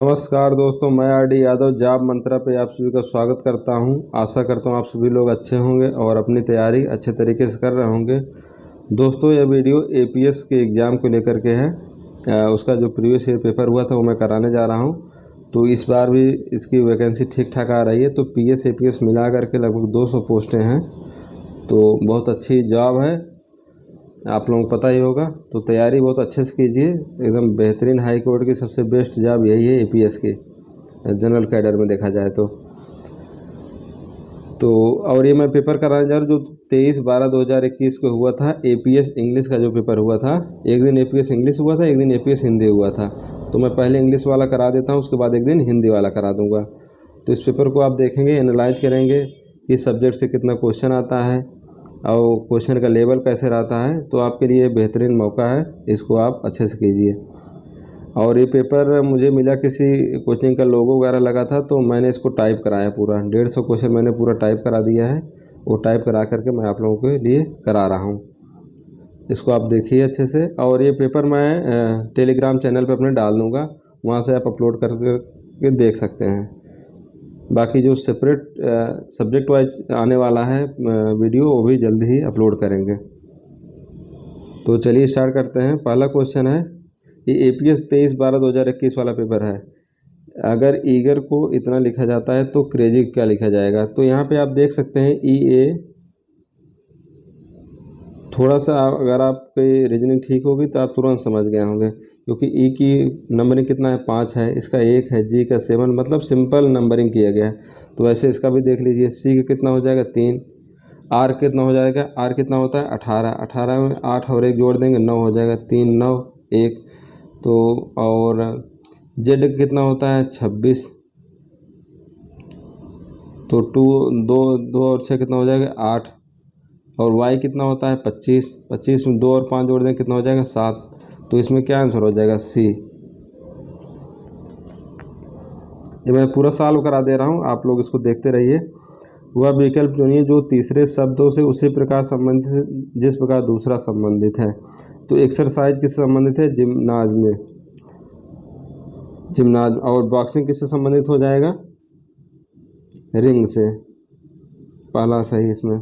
नमस्कार दोस्तों, मैं आर.डी. यादव जॉब मंत्रा पे आप सभी का स्वागत करता हूं। आशा करता हूं आप सभी लोग अच्छे होंगे और अपनी तैयारी अच्छे तरीके से कर रहे होंगे। दोस्तों, यह वीडियो एपीएस के एग्ज़ाम को लेकर के है। उसका जो प्रीवियस ईयर पेपर हुआ था वो मैं कराने जा रहा हूं। तो इस बार भी इसकी वैकेंसी ठीक ठाक आ रही है। तो पीएस एपीएस मिला करके लगभग 200 पोस्टें हैं। तो बहुत अच्छी जॉब है, आप लोगों को पता ही होगा। तो तैयारी बहुत अच्छे से कीजिए। एकदम बेहतरीन हाई कोर्ट की सबसे बेस्ट जॉब यही है एपीएस की, जनरल कैडर में देखा जाए तो और ये मैं पेपर कराने जा रहा हूँ जो 23/12/2021 को हुआ था। एपीएस इंग्लिश का जो पेपर हुआ था, एक दिन एपीएस इंग्लिश हुआ था, एक दिन एपीएस हिंदी हुआ था। तो मैं पहले इंग्लिश वाला करा देता हूँ, उसके बाद एक दिन हिंदी वाला करा दूँगा। तो इस पेपर को आप देखेंगे, एनालाइज करेंगे कि सब्जेक्ट से कितना क्वेश्चन आता है और क्वेश्चन का लेवल कैसे रहता है। तो आपके लिए बेहतरीन मौका है, इसको आप अच्छे से कीजिए। और ये पेपर मुझे मिला, किसी कोचिंग का लोगो वगैरह लगा था, तो मैंने इसको टाइप कराया पूरा। 150 क्वेश्चन मैंने पूरा टाइप करा दिया है। वो टाइप करा करके मैं आप लोगों के लिए करा रहा हूँ। इसको आप देखिए अच्छे से। और ये पेपर मैं टेलीग्राम चैनल पे अपने डाल दूँगा, वहाँ से आप अपलोड करके देख सकते हैं। बाकी जो सेपरेट सब्जेक्ट वाइज आने वाला है वीडियो, वो भी जल्द ही अपलोड करेंगे। तो चलिए स्टार्ट करते हैं। पहला क्वेश्चन है, ये एपीएस 23/12/2021 वाला पेपर है। अगर ईगर को इतना लिखा जाता है तो क्रेजी क्या लिखा जाएगा। तो यहाँ पे आप देख सकते हैं ई ए। थोड़ा सा अगर आपकी रीजनिंग ठीक होगी तो आप तुरंत समझ गए होंगे, क्योंकि ई की नंबरिंग कितना है, 5 है, इसका 1 है, जी का 7, मतलब सिंपल नंबरिंग किया गया है। तो वैसे इसका भी देख लीजिए। सी का कितना हो जाएगा, 3। आर कितना हो जाएगा, आर कितना होता है 18, 18 में 8 और 1 जोड़ देंगे 9 हो जाएगा, 3 9 1। तो और जेड कितना होता है 26, तो 2 और 6 कितना हो जाएगा 8। और वाई कितना होता है 25, 25 में 2 और 5 जोड़ दें कितना हो जाएगा 7। तो इसमें क्या आंसर हो जाएगा, सी। ये मैं पूरा सॉल्व करा दे रहा हूँ, आप लोग इसको देखते रहिए। वह विकल्प चुनिए जो तीसरे शब्दों से उसी प्रकार संबंधित है जिस प्रकार दूसरा संबंधित है। तो एक्सरसाइज किससे संबंधित है, जिम्नाज में, जिम्नाज। और बॉक्सिंग किससे संबंधित हो जाएगा, रिंग से। पहला सही। इसमें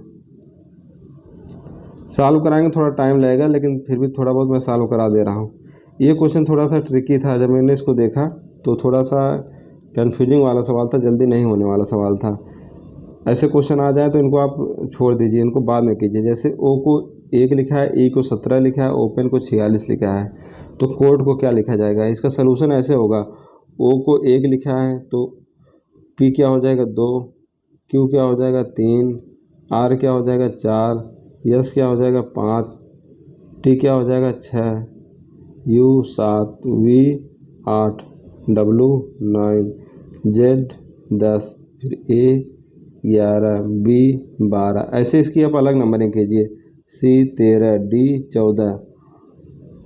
सॉल्व कराएंगे, थोड़ा टाइम लगेगा, लेकिन फिर भी थोड़ा बहुत मैं सॉल्व करा दे रहा हूँ। ये क्वेश्चन थोड़ा सा ट्रिकी था, जब मैंने इसको देखा तो थोड़ा सा कन्फ्यूजिंग वाला सवाल था, जल्दी नहीं होने वाला सवाल था। ऐसे क्वेश्चन आ जाए तो इनको आप छोड़ दीजिए, इनको बाद में कीजिए। जैसे ओ को 1 लिखा है, ई को 17 लिखा है, ओपन को 46 लिखा है, तो कोड को क्या लिखा जाएगा। इसका सलूशन ऐसे होगा, ओ को 1 लिखा है तो पी क्या हो जाएगा 2, क्यू क्या हो जाएगा 3, आर क्या हो जाएगा 4, यस क्या हो जाएगा 5, टी क्या हो जाएगा 6, यू 7, वी 8, डब्लू 9, जेड 10, फिर ए 11, बी 12। ऐसे इसकी आप अलग नंबरिंग कीजिए। सी 13, डी 14,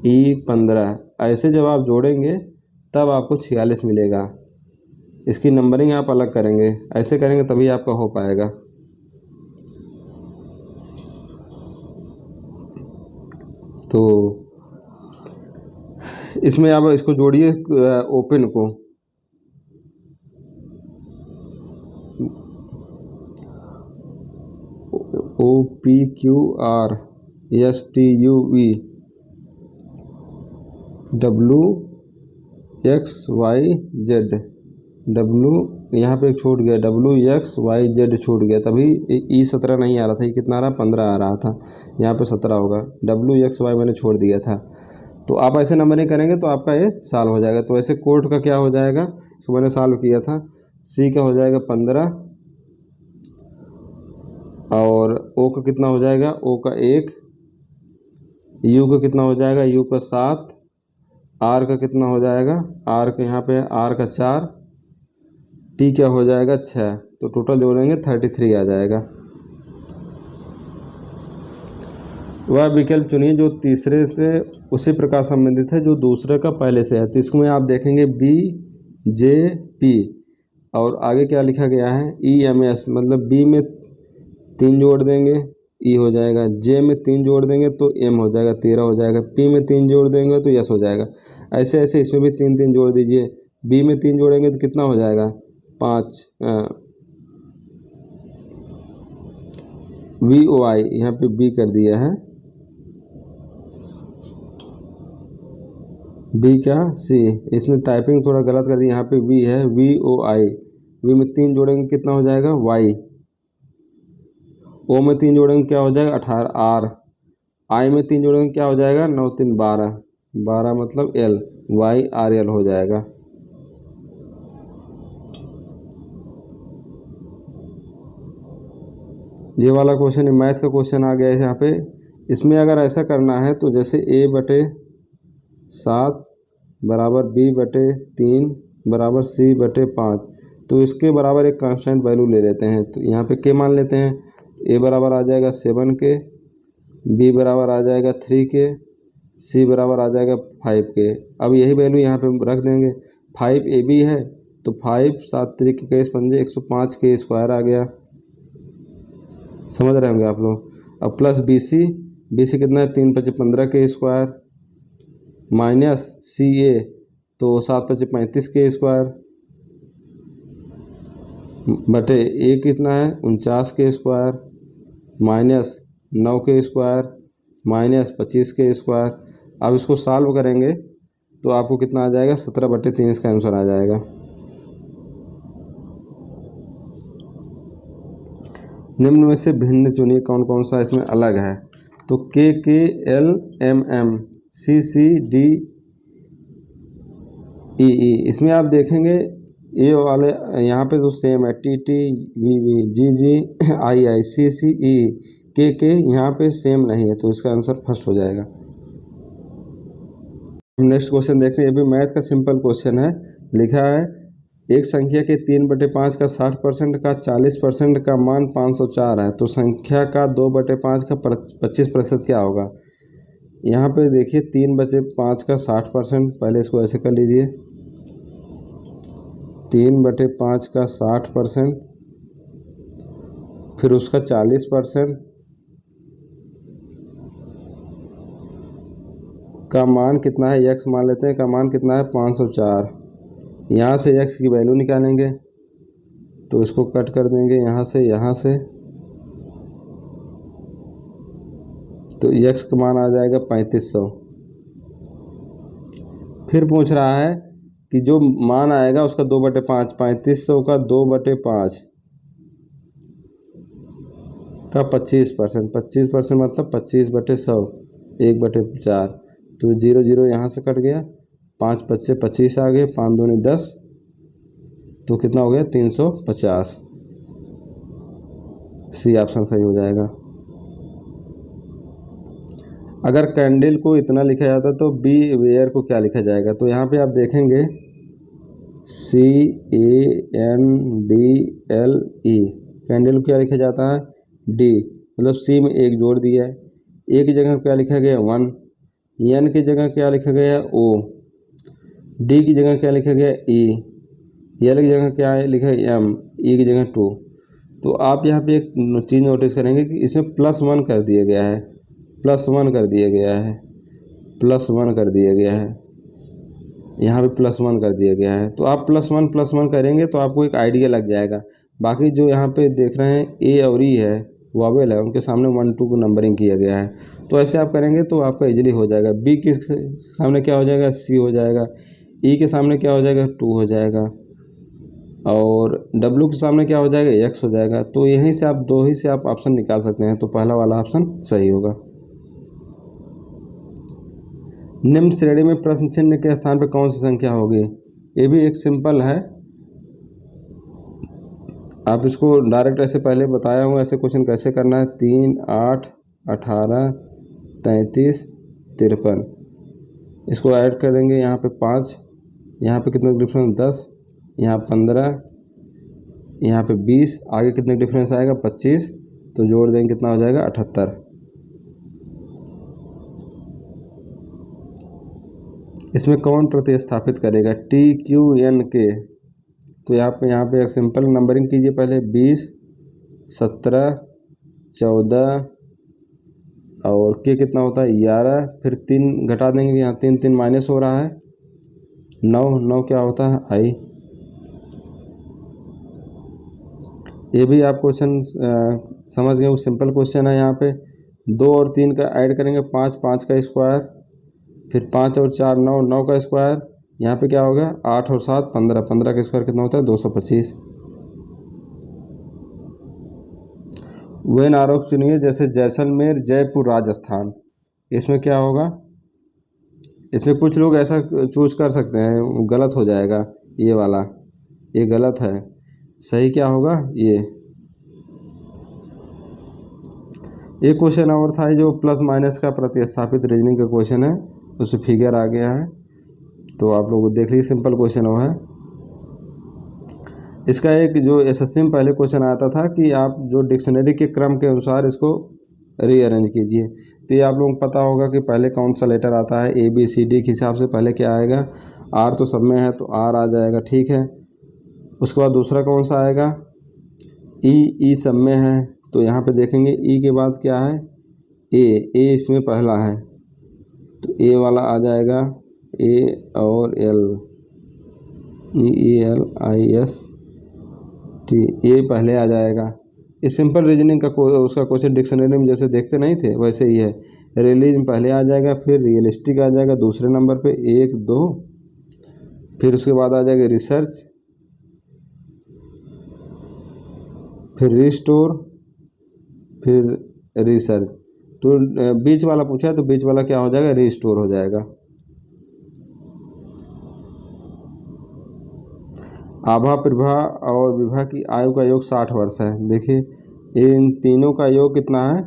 ई 15। ऐसे जब आप जोड़ेंगे तब आपको 46 मिलेगा। इसकी नंबरिंग आप अलग करेंगे, ऐसे करेंगे तभी आपका हो पाएगा। तो इसमें आप इसको जोड़िए, ओपन को। O P Q R S T U V W X Y Z. W यहाँ पे छूट गया, डब्लू एक्स वाई जेड छूट गया, तभी ई 17 नहीं आ रहा था। ये कितना आ रहा, 15 आ रहा था, यहाँ पे 17 होगा। डब्लू एक्स वाई मैंने छोड़ दिया था। तो आप ऐसे नंबरिंग करेंगे तो आपका ये सॉल्व हो जाएगा। तो ऐसे कोड का क्या हो जाएगा, इसको मैंने सॉल्व किया था। सी का हो जाएगा 15, और ओ का कितना हो जाएगा, ओ का 1, यू का कितना हो जाएगा, यू का 7, आर का कितना हो जाएगा, आर का यहाँ पे आर का 4, टी क्या हो जाएगा 6। तो टोटल जोड़ेंगे 33 आ जाएगा। वह विकल्प चुनिए जो तीसरे से उसी प्रकार संबंधित है जो दूसरे का पहले से है। तो इसमें आप देखेंगे बी जे पी, और आगे क्या लिखा गया है, ई एम एस, मतलब बी में 3 जोड़ देंगे ई हो जाएगा, जे में 3 जोड़ देंगे तो एम हो जाएगा 13 हो जाएगा, पी में 3 जोड़ देंगे तो यस हो जाएगा। ऐसे ऐसे इसमें भी 3 3 जोड़ दीजिए बी में 3 जोड़ेंगे तो कितना हो जाएगा 5 VOI, यहाँ पे बी कर दिया है, बी क्या सी, इसमें टाइपिंग थोड़ा गलत कर दी, यहाँ पे वी है VOI, वी में 3 जोड़ेंगे कितना हो जाएगा वाई, ओ में 3 जोड़ेंगे क्या हो जाएगा 18 आर, आई में 3 जोड़ेंगे क्या हो जाएगा 9 3 12, 12 मतलब एल, YRL हो जाएगा। ये वाला क्वेश्चन मैथ का क्वेश्चन आ गया है यहाँ पे। इसमें अगर ऐसा करना है तो जैसे A/7 बराबर B/3 बराबर C/5, तो इसके बराबर एक कांस्टेंट वैल्यू ले लेते हैं। तो यहाँ पे के मान लेते हैं, A बराबर आ जाएगा 7 के, B बराबर आ जाएगा 3 के, C बराबर आ जाएगा 5 के। अब यही वैल्यू यहाँ पे रख देंगे। 5 AB है तो 5 7 3 के 105 के स्क्वायर आ गया, समझ रहे होंगे आप लोग। अब प्लस BC कितना है 3 5 15 के स्क्वायर, माइनस CA तो 7 5 35 के स्क्वायर, बटे A कितना है 49 के स्क्वायर, माइनस 9 के स्क्वायर, माइनस 25 के स्क्वायर। अब इसको सॉल्व करेंगे तो आपको कितना आ जाएगा 17/3 इसका आंसर आ जाएगा। निम्न में से भिन्न चुनिए कौन कौन सा इसमें अलग है। तो KLMM CCDEE, इसमें आप देखेंगे ये वाले यहाँ पे जो सेम है TTVV GG II CCE के यहाँ पे सेम नहीं है, तो इसका आंसर फर्स्ट हो जाएगा। नेक्स्ट क्वेश्चन देखते हैं। ये भी मैथ का सिंपल क्वेश्चन है। लिखा है एक संख्या के 3/5 का 60% का 40% का मान 504 है, तो संख्या का 2/5 का 25% क्या होगा। यहाँ पे देखिए 3/5 का 60%, पहले इसको ऐसे कर लीजिए, 3/5 का 60%, फिर उसका 40% का मान कितना है, x मान लेते हैं, का मान कितना है 504। यहाँ से x की वैल्यू निकालेंगे तो इसको कट कर देंगे यहाँ से, तो x का मान आ जाएगा 3500। फिर पूछ रहा है कि जो मान आएगा उसका 2/5, 3500 का 2/5 का 25%, 25% मतलब 25/100, 1/4, तो 0 0 यहाँ से कट गया, 5 5 25 आ गए, 5 दूनी 10, तो कितना हो गया 350। सी ऑप्शन सही हो जाएगा। अगर कैंडल को इतना लिखा जाता तो बी वेयर को क्या लिखा जाएगा। तो यहाँ पे आप देखेंगे CANDLE, कैंडल को क्या लिखा जाता है D, मतलब C में एक जोड़ दिया है, A की जगह क्या लिखा गया 1, N की जगह क्या लिखा गया O, D की जगह क्या लिखा गया E, L की जगह क्या है लिखा है M, E की जगह 2। तो आप यहाँ पे एक चीज़ नोटिस करेंगे कि इसमें +1 कर दिया गया है, +1 कर दिया गया है, +1 कर दिया गया है, यहाँ पे +1 कर दिया गया है। तो आप +1 करेंगे तो आपको एक आइडिया लग जाएगा। बाकी जो यहाँ पे देख रहे हैं A और E है वॉवेल है, उनके सामने 1 2 को नंबरिंग किया गया है। तो ऐसे आप करेंगे तो आपका इजीली हो जाएगा। B के सामने क्या हो जाएगा C हो जाएगा, E के सामने क्या हो जाएगा 2 हो जाएगा, और W के सामने क्या हो जाएगा X हो जाएगा। तो यहीं से आप दो ही से आप ऑप्शन निकाल सकते हैं, तो पहला वाला ऑप्शन सही होगा। निम्न श्रेणी में प्रश्न चिन्ह के स्थान पर कौन सी संख्या होगी। ये भी एक सिंपल है, आप इसको डायरेक्ट ऐसे पहले बताया हूँ ऐसे क्वेश्चन कैसे करना है। 3 8 18 33 53, इसको ऐड कर देंगे, यहाँ पे 5, यहाँ पे कितना डिफरेंस 10, यहाँ 15, यहाँ पे 20, आगे कितने डिफरेंस आएगा 25, तो जोड़ देंगे कितना हो जाएगा 78। इसमें कौन प्रतिस्थापित करेगा TQN के। तो यहाँ पे एक सिंपल नंबरिंग कीजिए, पहले 20 17 14 और के कितना होता है 11, फिर 3 घटा देंगे, यहाँ 3 3 माइनस हो रहा है, 9 9 क्या होता है आई। ये भी आप क्वेश्चन समझ गए, वो सिंपल क्वेश्चन है। यहाँ पे 2 और 3 का ऐड करेंगे 5, 5 का स्क्वायर, फिर 5 और 4 9, 9 का स्क्वायर। यहाँ पे क्या हो गया 8 और 7 15, 15 का स्क्वायर कितना होता है 225। वे नारों चुनिए जैसे जैसलमेर, जयपुर, राजस्थान। इसमें क्या होगा, इसमें कुछ लोग ऐसा चूज कर सकते हैं, गलत हो जाएगा ये वाला, ये गलत है। सही क्या होगा ये। एक क्वेश्चन और था जो प्लस माइनस का प्रतिस्थापित रीजनिंग का क्वेश्चन है, उसमें फिगर आ गया है, तो आप लोग देख लीजिए, सिंपल क्वेश्चन वो है। इसका एक जो एसएससी में पहले क्वेश्चन आता था कि आप जो डिक्शनरी के क्रम के अनुसार इसको रीअरेंज कीजिए। तो ये आप लोगों को पता होगा कि पहले कौन सा लेटर आता है, ए बी सी डी के हिसाब से पहले क्या आएगा, आर तो सब में है तो आर आ जाएगा, ठीक है। उसके बाद दूसरा कौन सा आएगा, ई सब में है, तो यहाँ पे देखेंगे ई के बाद क्या है ए इसमें पहला है, तो ए वाला आ जाएगा, ए और एल, EELIS टी, ए पहले आ जाएगा। ये सिंपल रीजनिंग का उसका क्वेश्चन डिक्शनरी में जैसे देखते नहीं थे वैसे ही है। रियलिज्म पहले आ जाएगा, फिर रियलिस्टिक आ जाएगा दूसरे नंबर पे 1 2, फिर उसके बाद आ जाएगा रिसर्च, फिर रिस्टोर, फिर रिसर्च। तो बीच वाला पूछा है तो बीच वाला क्या हो जाएगा, रिस्टोर हो जाएगा। आभा, प्रभा और विभा की आयु का योग 60 वर्ष है। देखिए इन तीनों का योग कितना है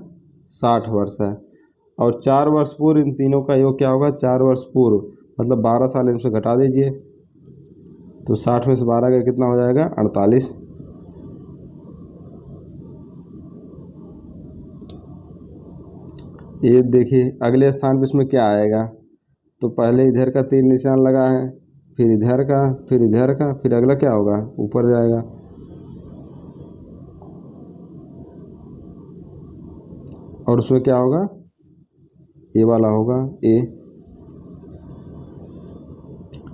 60 वर्ष है, और 4 वर्ष पूर्व इन तीनों का योग क्या होगा 4 वर्ष पूर्व, मतलब 12 साल इनसे घटा दीजिए, तो 60 में से 12 का कितना हो जाएगा 48। ये देखिए अगले स्थान पे इसमें क्या आएगा, तो पहले इधर का 3 निशान लगा है, फिर इधर का, फिर इधर का, फिर अगला क्या होगा ऊपर जाएगा, और उसमें क्या होगा ये वाला होगा ए।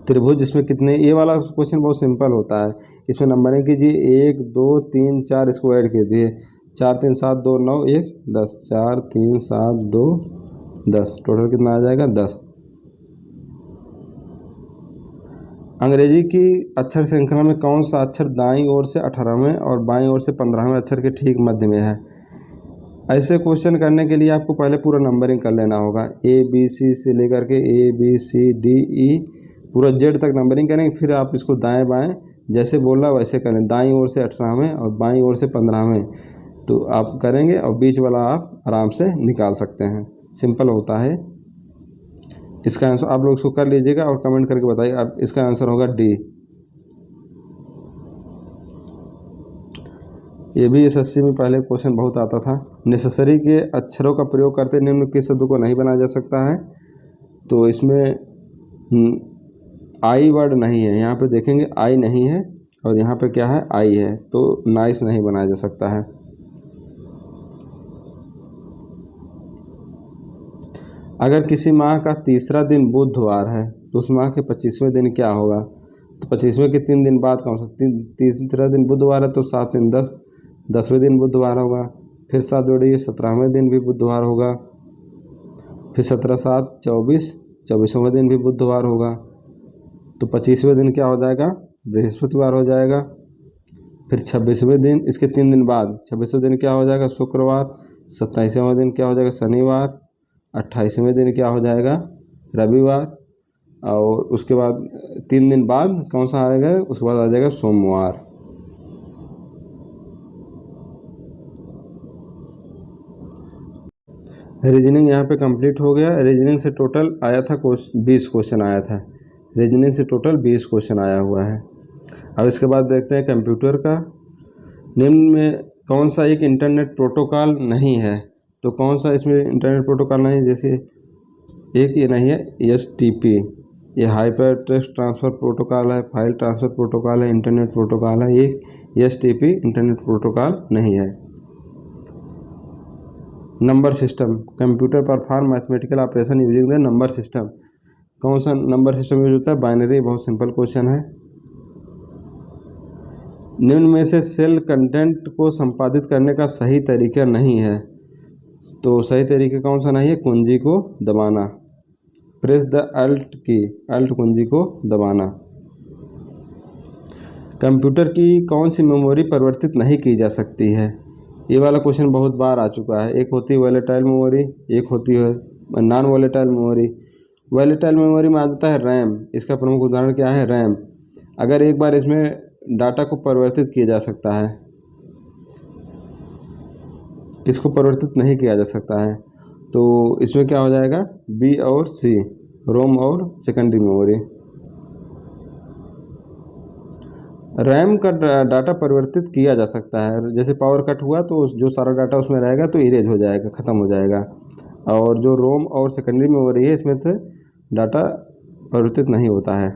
त्रिभुज इसमें कितने, ये वाला क्वेश्चन बहुत सिंपल होता है, इसमें नंबरिंग कीजिए 1 2 3 4, इसको ऐड कीजिए 4 3 7 2 9 1 10, 4 3 7 2 10, टोटल कितना आ जाएगा 10। अंग्रेजी की अक्षर श्रृंखला में कौन सा अक्षर दाईं ओर से 18वें और बाईं ओर से 15वें अक्षर के ठीक मध्य में है। ऐसे क्वेश्चन करने के लिए आपको पहले पूरा नंबरिंग कर लेना होगा, ABC से लेकर के ABCDE पूरा जेड तक नंबरिंग करेंगे, फिर आप इसको दाएं बाएं जैसे बोल रहा वैसे करें, दाईं ओर से 18वें और बाईं ओर से 15वें, तो आप करेंगे और बीच वाला आप आराम से निकाल सकते हैं, सिंपल होता है। इसका आंसर आप लोग इसको कर लीजिएगा और कमेंट करके बताइए, अब इसका आंसर होगा डी। ये भी एसएससी में पहले क्वेश्चन बहुत आता था। नेसेसरी के अक्षरों का प्रयोग करते निम्न किस शब्द को नहीं बनाया जा सकता है, तो इसमें आई वर्ड नहीं है, यहाँ पे देखेंगे आई नहीं है, और यहाँ पे क्या है आई है, तो नाइस नहीं बनाया जा सकता है। अगर किसी माह का तीसरा दिन बुधवार है तो उस माह के 25वें दिन क्या होगा, तो 25वें के 3 दिन बाद कौन सा तीसरा दिन बुधवार है, तो 7 दिन 10, 10वें दिन बुधवार होगा, फिर 7 जोड़िए 17वें दिन भी बुधवार होगा, फिर 17 7 24, 24वें दिन भी बुधवार होगा, तो 25वें दिन क्या हो जाएगा बृहस्पतिवार हो जाएगा। फिर 26वें दिन इसके 3 दिन बाद 26वें दिन क्या हो जाएगा शुक्रवार, 27वें दिन क्या हो जाएगा शनिवार, 28वें दिन क्या हो जाएगा रविवार, और उसके बाद 3 दिन बाद कौन सा आएगा, उसके बाद आ जाएगा सोमवार। रीजनिंग यहाँ पे कंप्लीट हो गया। रीजनिंग से टोटल आया था 20 क्वेश्चन आया था, रीजनिंग से टोटल 20 क्वेश्चन आया हुआ है। अब इसके बाद देखते हैं कंप्यूटर का। निम्न में कौन सा एक इंटरनेट प्रोटोकॉल नहीं है, तो कौन सा इसमें इंटरनेट प्रोटोकॉल नहीं, जैसे एक ये नहीं है STP, ये हाइपर टेक्स्ट ट्रांसफ़र प्रोटोकॉल है, फाइल ट्रांसफ़र प्रोटोकॉल है, इंटरनेट प्रोटोकॉल है, एक STP इंटरनेट प्रोटोकॉल नहीं है। Number system, computer perform mathematical operation using the number system, कौन सा नंबर सिस्टम यूज होता है? बाइनरी। बहुत सिंपल क्वेश्चन है। निम्न में से सेल कंटेंट को संपादित करने का सही तरीका नहीं है, तो सही तरीका कौन सा नहीं है? कुंजी को दबाना। प्रेस द अल्ट की, अल्ट कुंजी को दबाना। कंप्यूटर की कौन सी मेमोरी परिवर्तित नहीं की जा सकती है? ये वाला क्वेश्चन बहुत बार आ चुका है। एक होती है वॉलेटाइल मेमोरी, एक होती है non volatile memory. Volatile memory में आ जाता है रैम। इसका प्रमुख उदाहरण क्या है? रैम। अगर एक बार इसमें डाटा को परिवर्तित किया जा सकता है, किसको परिवर्तित नहीं किया जा सकता है, तो इसमें क्या हो जाएगा? बी और सी, रोम और सेकेंडरी मेमोरी। रैम का डाटा परिवर्तित किया जा सकता है। जैसे पावर कट हुआ तो जो सारा डाटा उसमें रहेगा तो इरेज हो जाएगा, ख़त्म हो जाएगा। और जो रोम और सेकेंडरी मेमोरी है इसमें से डाटा परिवर्तित नहीं होता है।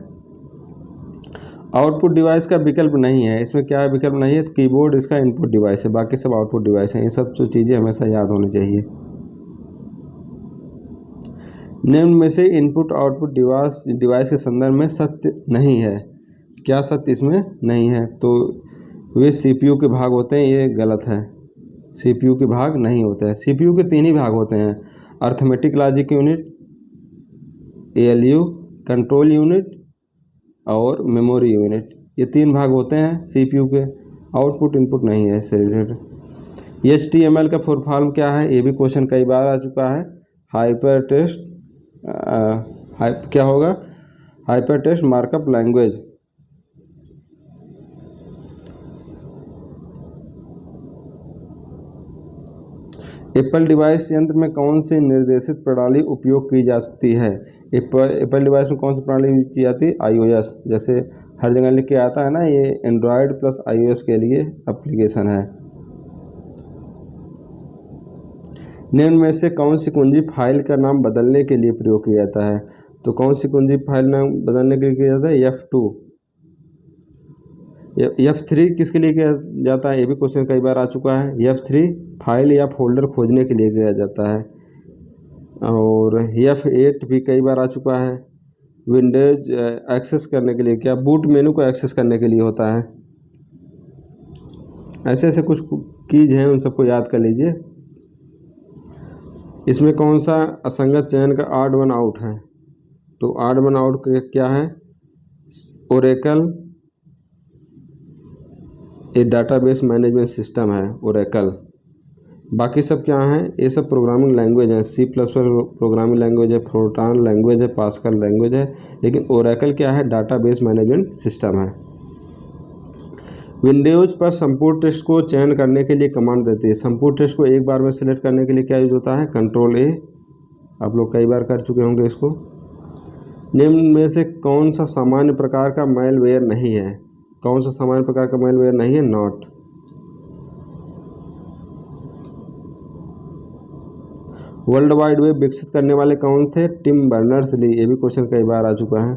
आउटपुट डिवाइस का विकल्प नहीं है। इसमें क्या विकल्प नहीं है? तो कीबोर्ड इसका इनपुट डिवाइस है, बाकी सब आउटपुट डिवाइस हैं। ये सब जो चीज़ें हमेशा याद होनी चाहिए। निम्न में से इनपुट आउटपुट डिवाइस के संदर्भ में सत्य नहीं है। क्या सत्य इसमें नहीं है? तो वे सीपीयू के भाग होते हैं, ये गलत है। सीपीयू के भाग नहीं होते हैं। सीपीयू के 3 ही भाग होते हैं: arithmetic logic unit, ALU, control unit और मेमोरी यूनिट। ये 3 भाग होते हैं सीपीयू के। आउटपुट इनपुट नहीं है इससे रिलेटेड। एचटीएमएल का फुल फॉर्म क्या है? ये भी क्वेश्चन कई बार आ चुका है। हाइपर टेक्स्ट क्या होगा? Hyper text markup language. Apple device यंत्र में कौन सी निर्देशित प्रणाली उपयोग की जा सकती है? एप्पल डिवाइस में कौन सी प्रणाली यूज की जाती है? iOS। जैसे हर जगह लिख के आता है ना, ये एंड्रॉयड प्लस iOS के लिए एप्लीकेशन है। निम्न में से कौन सी कुंजी फाइल का नाम बदलने के लिए प्रयोग किया जाता है? तो कौन सी कुंजी फाइल नाम बदलने के लिए किया जाता है? F2। F3 किसके लिए किया जाता है? ये भी क्वेश्चन कई बार आ चुका है। F3 फाइल या फोल्डर खोजने के लिए किया जाता है। और F8 भी कई बार आ चुका है। विंडोज एक्सेस करने के लिए, क्या बूट मेनू को एक्सेस करने के लिए होता है। ऐसे ऐसे कुछ कीज हैं, उन सबको याद कर लीजिए। इसमें कौन सा असंगत चयन का ऑड वन आउट है? तो ऑड वन आउट क्या है? ओरेकल, ये डाटाबेस मैनेजमेंट सिस्टम है ओरेकल। बाकी सब क्या हैं? ये सब प्रोग्रामिंग लैंग्वेज हैं। C++ प्रोग्रामिंग लैंग्वेज है, फोर्ट्रान लैंग्वेज है, पास्कल लैंग्वेज है। लेकिन ओरेकल क्या है? डाटाबेस मैनेजमेंट सिस्टम है। विंडोज पर संपूर्ण टेक्स्ट को चयन करने के लिए कमांड देती है। संपूर्ण टेक्स्ट को एक बार में सिलेक्ट करने के लिए क्या यूज होता है? Control A। आप लोग कई बार कर चुके होंगे इसको। निम्न में से कौन सा सामान्य प्रकार का मैलवेयर नहीं है? कौन सा सामान्य प्रकार का मैलवेयर नहीं है? नॉट। वर्ल्ड वाइड वेब विकसित करने वाले कौन थे? Tim Berners-Lee. ये भी क्वेश्चन कई बार आ चुका है।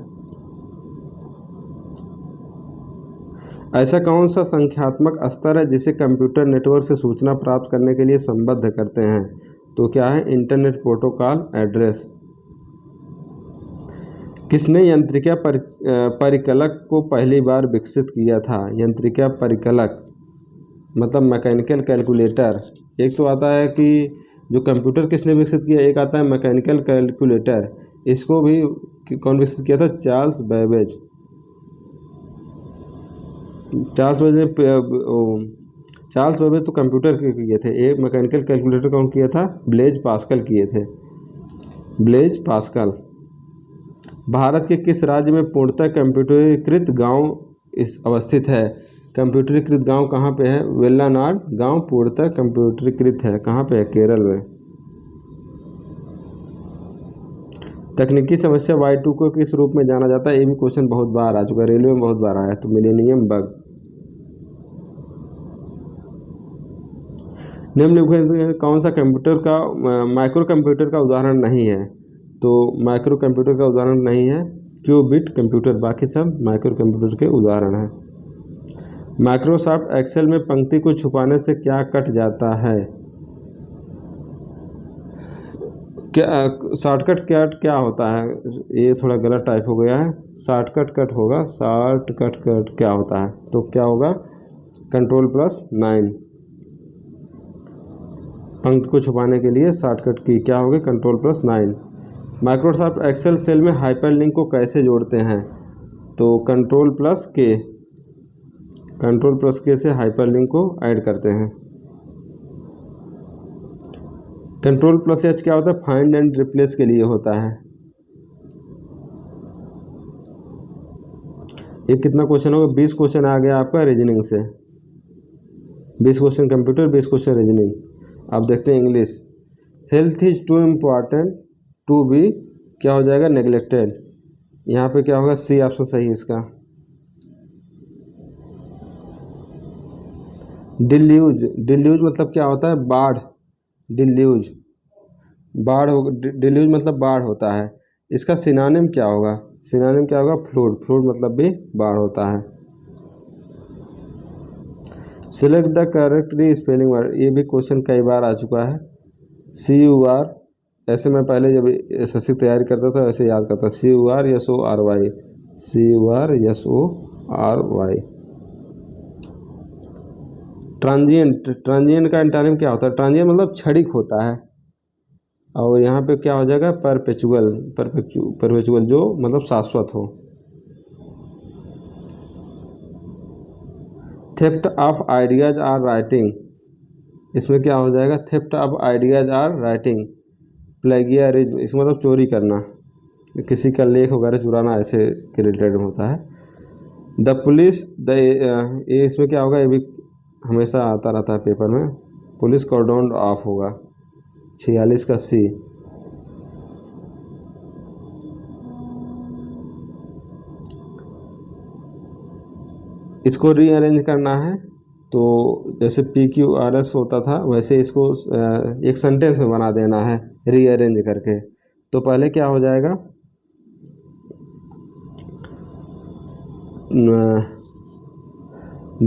ऐसा कौन सा संख्यात्मक स्तर है जिसे कंप्यूटर नेटवर्क से सूचना प्राप्त करने के लिए संबद्ध करते हैं? तो क्या है? Internet protocol address. किसने यंत्रिका परिकलक को पहली बार विकसित किया था? यंत्रिका परिकलक मतलब मैकेनिकल कैलकुलेटर। एक तो आता है कि जो कंप्यूटर किसने विकसित किया, एक आता है मैकेनिकल कैलकुलेटर। इसको भी कौन विकसित किया था? Charles Babbage. चार्ल्स बेबेज तो कंप्यूटर के किए थे। एक मैकेनिकल कैलकुलेटर कौन किया था? ब्लेज पास्कल किए थे, ब्लेज पास्कल। भारत के किस राज्य में पूर्णतः कंप्यूटरीकृत गांव अवस्थित है? कंप्यूटरीकृत गांव कहाँ पे है? वेल्लानाड गांव पूर्णतः कंप्यूटरीकृत है। कहाँ पे है? केरल में। तकनीकी समस्या Y2 को किस रूप में जाना जाता है? ये भी क्वेश्चन बहुत बार आ चुका है, रेलवे में बहुत बार आया है। तो मिलेनियम बग। निम्नलिखित कौन सा कंप्यूटर का माइक्रो कंप्यूटर का उदाहरण नहीं है? तो माइक्रो कंप्यूटर का उदाहरण नहीं है क्यूबिट कंप्यूटर। बाकी सब माइक्रो कंप्यूटर के उदाहरण हैं। माइक्रोसॉफ्ट एक्सेल में पंक्ति को छुपाने से क्या कट जाता है? क्या शॉर्टकट कट क्या होता है? ये थोड़ा गलत टाइप हो गया है, शॉर्टकट कट होगा, शॉर्टकट कट क्या होता है? तो क्या होगा? Ctrl+9। पंक्ति को छुपाने के लिए शॉर्टकट की क्या होगी? Ctrl+9। माइक्रोसॉफ्ट एक्सेल सेल में हाइपरलिंक को कैसे जोड़ते हैं? तो Ctrl+K से हाइपरलिंक को ऐड करते हैं। Ctrl+H क्या होता है? फाइंड एंड रिप्लेस के लिए होता है। ये कितना क्वेश्चन होगा? 20 क्वेश्चन आ गया आपका रीजनिंग से। 20 क्वेश्चन कंप्यूटर, 20 क्वेश्चन रीजनिंग। अब देखते हैं English. Health is too important to be क्या हो जाएगा? नेग्लेक्टेड। यहाँ पे क्या होगा? सी ऑप्शन सही है इसका। डिल्यूज, डिल्यूज मतलब क्या होता है? बाढ़। डिल्यूज बाढ़ हो, डिल्यूज मतलब बाढ़ होता है। इसका सिनोनिम क्या होगा? सिनोनिम क्या होगा? फ्लूड। फ्लूड मतलब भी बाढ़ होता है। Select the correct spelling word, ये भी क्वेश्चन कई बार आ चुका है। CUR, ऐसे मैं पहले जब SSC तैयारी करता था ऐसे याद करता, CURSORY, CURSORY। ट्रांजिएंट, ट्रांजिएंट का एंटोनिम क्या होता है? ट्रांजिएंट मतलब क्षणिक होता है। और यहाँ पे क्या हो जाएगा? परपेचुअल, परपेचुअल जो मतलब शाश्वत हो। Theft of ideas or writing, इसमें क्या हो जाएगा? Theft of ideas or writing. Plagiarism, इसमें मतलब चोरी करना, किसी का लेख वगैरह चुराना, ऐसे के रिलेटेड होता है। द पुलिस, ये इसमें क्या होगा? ये भी हमेशा आता रहता है पेपर में। पुलिस कॉर्डन ऑफ होगा। 46 का C। इसको रीअरेंज करना है तो जैसे PQRS होता था वैसे इसको एक सेंटेंस में बना देना है रीअरेंज करके। तो पहले क्या हो जाएगा?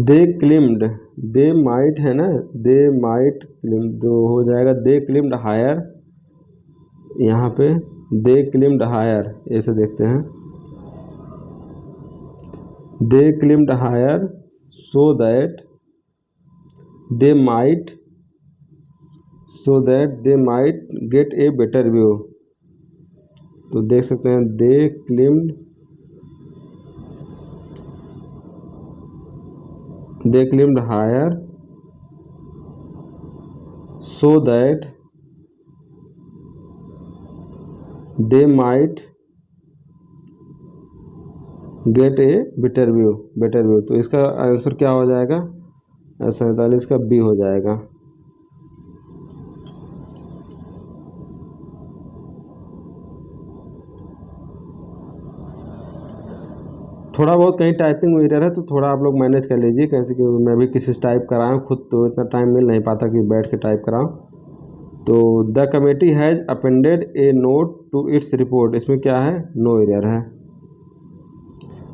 दे क्लिम्ड, दे माइट है ना, दे माइट क्लिम्ड, तो हो जाएगा दे क्लिम्ड हायर। यहाँ पे दे क्लिम्ड हायर, ऐसे देखते हैं। दे क्लिम्ड higher so that they might get a better view। तो देख सकते हैं they climbed higher so that they might gate a better view, better view. तो इसका आंसर क्या हो जाएगा? 47 का B हो जाएगा। थोड़ा बहुत कहीं टाइपिंग में एरर है तो थोड़ा आप लोग मैनेज कर लीजिए, कैसे कि मैं भी किसी से टाइप कराया हूँ खुद, तो इतना टाइम मिल नहीं पाता कि बैठ के टाइप कराऊँ। तो the committee has appended a note to its report, इसमें क्या है? नो एरर है।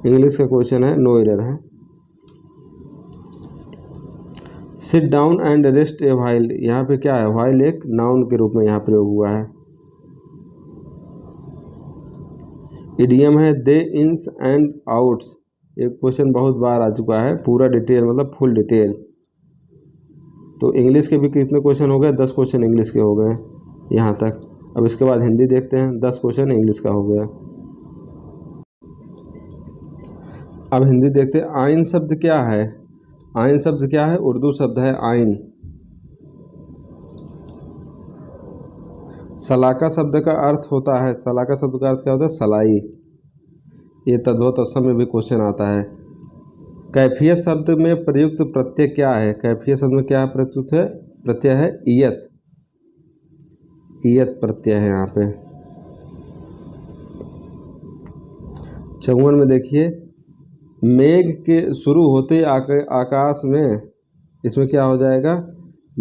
इंग्लिश का क्वेश्चन है, नो एरर है। Sit down and rest a while, यहाँ पे क्या है? व्हाइल एक नाउन के रूप में यहाँ प्रयोग हुआ है। इडियम है दे इन्स एंड आउट्स, एक क्वेश्चन बहुत बार आ चुका है। पूरा डिटेल मतलब फुल डिटेल। तो इंग्लिश के भी कितने क्वेश्चन हो गए? 10 क्वेश्चन इंग्लिश के हो गए यहाँ तक। अब इसके बाद हिंदी देखते हैं, 10 क्वेश्चन इंग्लिश का हो गया। अब हिंदी देखते हैं। आइन शब्द क्या है? आइन शब्द क्या है? उर्दू शब्द है आइन। सलाका शब्द का अर्थ होता है, सलाका शब्द का अर्थ क्या होता है? सलाई। ये तद्भव तत्सम में भी क्वेश्चन आता है। कैफियत शब्द में प्रयुक्त प्रत्यय क्या है? कैफियत शब्द में क्या प्रयुक्त है? प्रत्यय है ईयत, ईयत प्रत्यय है यहाँ पे। 54 में देखिए, मेघ के शुरू होते आकाश में, इसमें क्या हो जाएगा?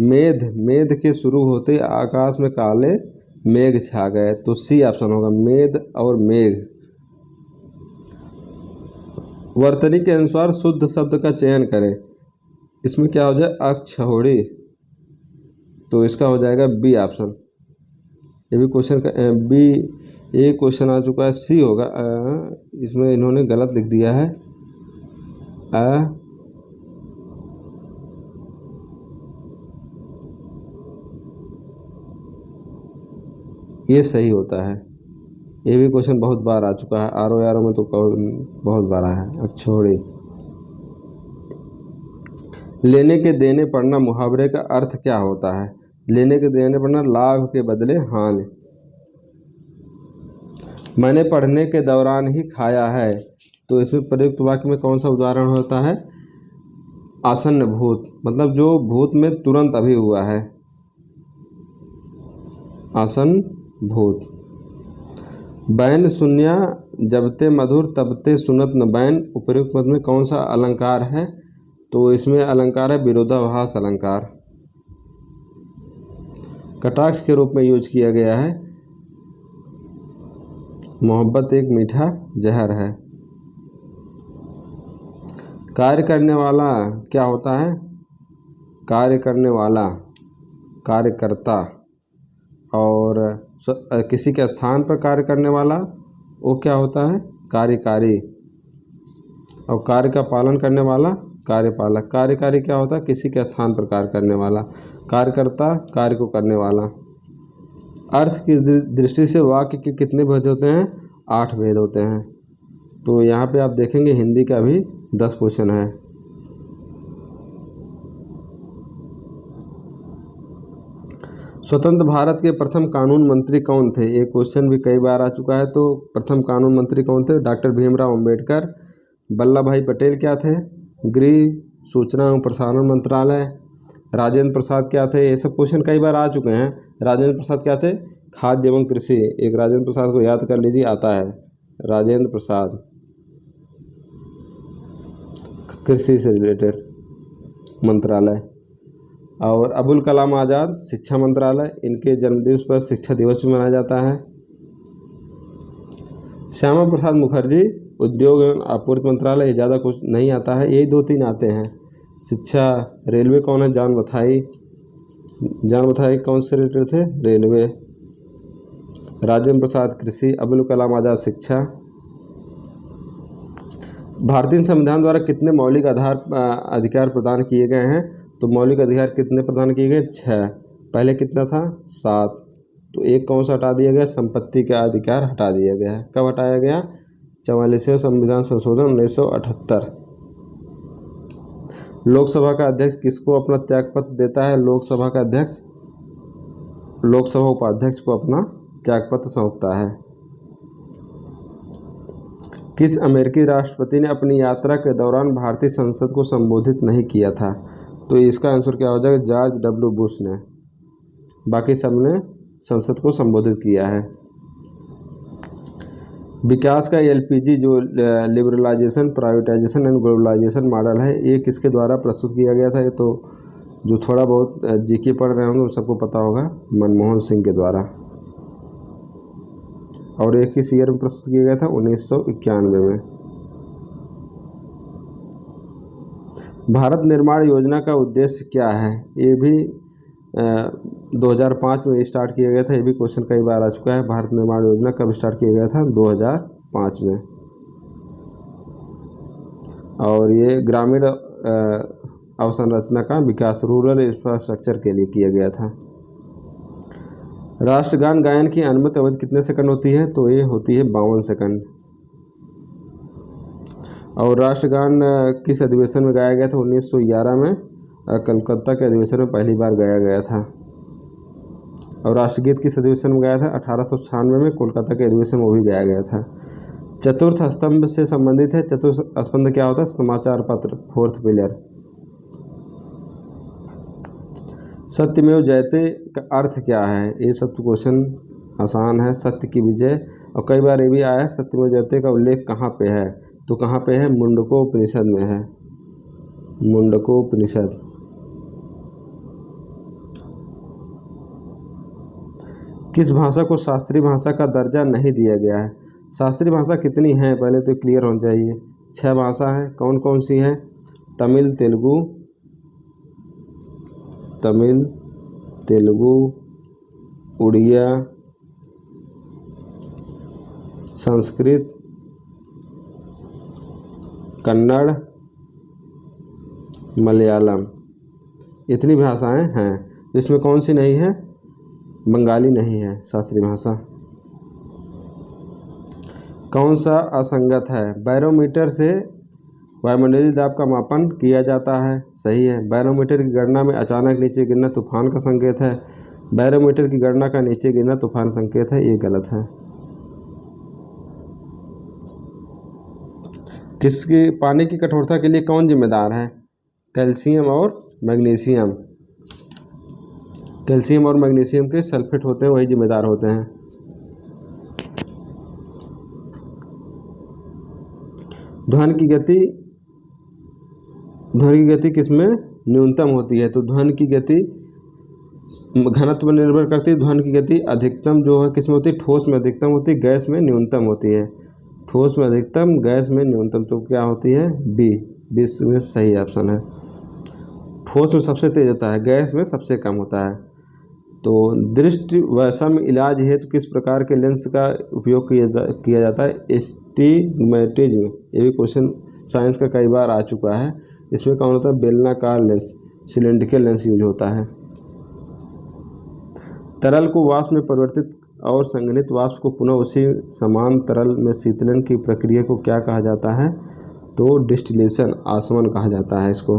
मेघ, मेघ के शुरू होते आकाश में काले मेघ छा गए। तो C ऑप्शन होगा, मेघ और मेघ। वर्तनी के अनुसार शुद्ध शब्द का चयन करें, इसमें क्या हो जाए? अक्षौहिणी, तो इसका हो जाएगा B ऑप्शन। ये भी क्वेश्चन का बी एक क्वेश्चन आ चुका है, सी होगा। इसमें इन्होंने गलत लिख दिया है, ये सही होता है। ये भी क्वेश्चन बहुत बार आ चुका है, आर ओ यारों में तो बहुत बार आया है। अब छोड़िए। लेने के देने पड़ना मुहावरे का अर्थ क्या होता है? लेने के देने पड़ना, लाभ के बदले हानि। मैंने पढ़ने के दौरान ही खाया है, तो इसमें प्रयुक्त वाक्य में कौन सा उदाहरण होता है? आसन्न भूत, मतलब जो भूत में तुरंत अभी हुआ है, आसन्न भूत। बैन सुन्या जबते मधुर तबते सुनत न बैन, उपयुक्त पद में कौन सा अलंकार है? तो इसमें अलंकार है विरोधाभास अलंकार, कटाक्ष के रूप में यूज किया गया है। मोहब्बत एक मीठा जहर है। कार्य करने वाला क्या होता है? कार्य करने वाला कार्यकर्ता, और किसी के स्थान पर कार्य करने वाला वो क्या होता है? कार्यकारी, और कार्य का पालन करने वाला कार्यपालक। कार्यकारी क्या होता है? किसी के स्थान पर कार्य करने वाला। कार्यकर्ता कार्य को करने वाला। अर्थ की दृष्टि से वाक्य के कितने भेद होते हैं? 8 भेद होते हैं। तो यहाँ पे आप देखेंगे हिंदी का भी 10 क्वेश्चन है। स्वतंत्र भारत के प्रथम कानून मंत्री कौन थे? ये क्वेश्चन भी कई बार आ चुका है। तो प्रथम कानून मंत्री कौन थे? डॉक्टर भीमराव अंबेडकर। वल्लभ भाई पटेल क्या थे? गृह सूचना एवं प्रसारण मंत्रालय। राजेंद्र प्रसाद क्या थे? ये सब क्वेश्चन कई बार आ चुके हैं। राजेंद्र प्रसाद क्या थे? खाद्य एवं कृषि। एक राजेंद्र प्रसाद को याद कर लीजिए, आता है राजेंद्र प्रसाद, कृषि से रिलेटेड मंत्रालय। और अबुल कलाम आज़ाद शिक्षा मंत्रालय, इनके जन्मदिवस पर शिक्षा दिवस भी मनाया जाता है। श्यामा प्रसाद मुखर्जी उद्योग एवं आपूर्ति मंत्रालय, ये ज़्यादा कुछ नहीं आता है, यही 2-3 आते हैं। शिक्षा। रेलवे कौन है? जॉन मथाई। जॉन मथाई कौन से रिलेटेड थे? रेलवे। राजेंद्र प्रसाद कृषि, अबुल कलाम आज़ाद शिक्षा। भारतीय संविधान द्वारा कितने मौलिक अधिकार प्रदान किए गए हैं? तो मौलिक अधिकार कितने प्रदान किए गए? 6। पहले कितना था? 7। तो एक कौन सा हटा दिया गया? संपत्ति का अधिकार हटा दिया गया है। कब हटाया गया? 44वें संविधान संशोधन 1978। लोकसभा का अध्यक्ष किसको अपना त्यागपत्र देता है? लोकसभा का अध्यक्ष लोकसभा उपाध्यक्ष को अपना त्यागपत्र सौंपता है। किस अमेरिकी राष्ट्रपति ने अपनी यात्रा के दौरान भारतीय संसद को संबोधित नहीं किया था? तो इसका आंसर क्या हो जाएगा? जॉर्ज डब्ल्यू बुश ने। बाकी सब ने संसद को संबोधित किया है। विकास का एलपीजी जो liberalisation, privatisation and globalisation model है, ये किसके द्वारा प्रस्तुत किया गया था? ये तो जो थोड़ा बहुत जीके पढ़ रहे होंगे उन सबको पता होगा, मनमोहन सिंह के द्वारा। और ये किस ईयर में प्रस्तुत किया गया था? 1991 में। भारत निर्माण योजना का उद्देश्य क्या है? ये भी 2005 में स्टार्ट किया गया था। ये भी क्वेश्चन कई बार आ चुका है। भारत निर्माण योजना कब स्टार्ट किया गया था? 2005 में। और ये ग्रामीण अवसंरचना का विकास, रूरल इंफ्रास्ट्रक्चर के लिए किया गया था। राष्ट्रगान गायन की अनुमति अवधि कितने सेकंड होती है? तो ये होती है 52 सेकंड। और राष्ट्रगान किस अधिवेशन में गाया गया था? 1911 में कलकत्ता के अधिवेशन में पहली बार गाया गया था। और राष्ट्रगीत किस अधिवेशन में गाया था? 1896 में कोलकाता के अधिवेशन में वो भी गाया गया था। चतुर्थ स्तंभ से संबंधित है। चतुर्थ स्तंभ क्या होता है? समाचार पत्र, 4th पिलर। सत्यमेव जयते का अर्थ क्या है? ये सब तो क्वेश्चन आसान है। सत्य की विजय। और कई बार ये भी आया है सत्यमेव जयते का उल्लेख कहाँ पे है? तो कहाँ पे है? मुंडकोपनिषद में है। मुंडकोपनिषद। किस भाषा को शास्त्रीय भाषा का दर्जा नहीं दिया गया है? शास्त्रीय भाषा कितनी है पहले तो क्लियर होना चाहिए। 6 भाषा है। कौन कौन सी है? तमिल, तेलुगु, उड़िया, संस्कृत, कन्नड़, मलयालम, इतनी भाषाएं हैं। इसमें कौन सी नहीं है? बंगाली नहीं है शास्त्रीय भाषा। कौन सा असंगत है? बैरोमीटर से वायुमंडलीय दाब का मापन किया जाता है, सही है। बैरोमीटर की गणना में अचानक नीचे गिरना तूफान का संकेत है। बैरोमीटर की गणना का नीचे गिरना तूफान संकेत है, ये गलत है। किसकी पानी की कठोरता के लिए कौन जिम्मेदार है? कैल्शियम और मैग्नीशियम। कैल्शियम और मैग्नीशियम के सल्फेट होते हैं, वही जिम्मेदार होते हैं। ध्वनि की गति किसमें न्यूनतम होती है? तो ध्वनि की गति घनत्व पर निर्भर करती है। ध्वनि की गति अधिकतम जो है किसमें होती है? ठोस में अधिकतम होती है, गैस में न्यूनतम होती है। ठोस में अधिकतम, गैस में न्यूनतम। तो क्या होती है? बी। में सही ऑप्शन है। ठोस में सबसे तेज होता है, गैस में सबसे कम होता है। तो दृष्टि वैषम्य इलाज हेतु किस प्रकार के लेंस का उपयोग किया जाता है? एस्टिग्मेटिज्म। ये भी क्वेश्चन साइंस का कई बार आ चुका है। इसमें कौन होता है? बेलनाकार लेंस, सिलेंड्रिकल लेंस यूज होता है। तरल को वाष्प में परिवर्तित और संघनित वाष्प को पुनः उसी समान तरल में शीतलन की प्रक्रिया को क्या कहा जाता है? तो डिस्टिलेशन, आसवन कहा जाता है इसको।